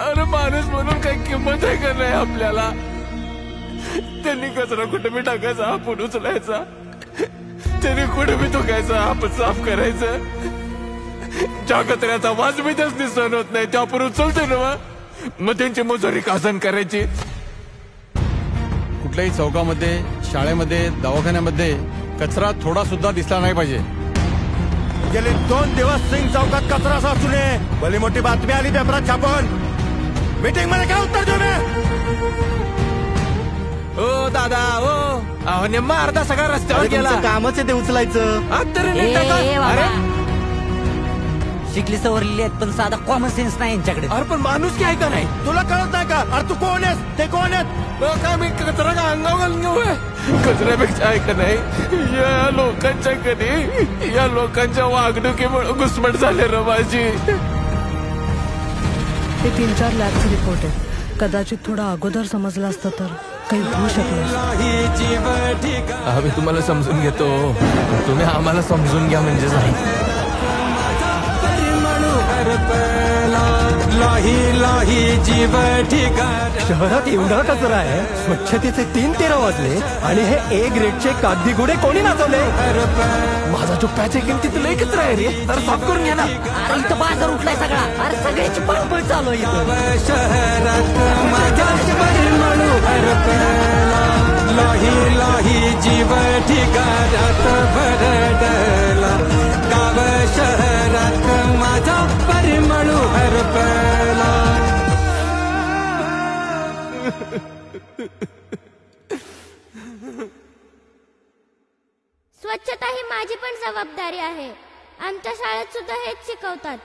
अरे माणूस म्हणून काही किंमत आहे का नाही आपल्याला? त्यांनी कचरा कुठे बी टाकायचा, आपण उचलायचा. त्यांनी कुठे बी थुकायचा, आपण साफ करायचं. ज्या कचऱ्याचा वास बी त्याच सहन होत नाही, ते आपण उचलतो ना. मग त्यांची मजुरी कासन करायची. कुठल्याही चौकामध्ये, शाळेमध्ये, दवाखान्यामध्ये कचरा थोडा सुद्धा दिसला नाही पाहिजे. गेले 2 दिवस सिंग चौकात कचरा साचू नये. भली मोठी बातमी आली पेपरात छापून. मीटिंग मध्ये काय उत्तर देऊ मी? ओ दादा ओ, अहो नेमका अर्धा सगळा रस्त्यावर गेला. कामच आहे ते उचलायचं. अरे शिकली सवरलेली आहेत पण साधा कॉमन सेन्स नाही यांच्याकडे. अरे पण माणूस की आहे का नाही? तुला कळत नाही का? अरे तू कोण आहेस? ते कोण आहेत? काय मी कचरा का अंगावर घालून घेऊ? कचऱ्यापेक्षा आहे का नाही, या लोकांच्या कधी या लोकांच्या वागणुकीमुळे घुसमट झाले रे माझी. हे 3-4 लॅबचे रिपोर्ट आहेत. कदाचित थोडा अगोदर समजलं असतं तर काही होऊ शकलं. आम्ही तुम्हाला समजून घेतो, तुम्ही आम्हाला समजून घ्या म्हणजे झालं. शहरात एवढा कचरा आहे, स्वच्छतेचे 3-13 वाजले आणि हे ए ग्रेडचे कागदी घोडे कोणी नाचवले? माझा जो पॅच आहे तिथे लय कचरा आहे रे, तर साफ करून घ्या ना. अरे इथं बाजार उठलाय सगळा. अरे सगळ्याची पळपळ चालू आहे इथं. शहरात लाही लाही जीव ठिकाणात भरडला. गाव शहरात माझा परिमळू हरपला. स्वच्छता ही माझी पण जबाबदारी आहे. आमच्या शाळेत सुद्धा हेच शिकवतात.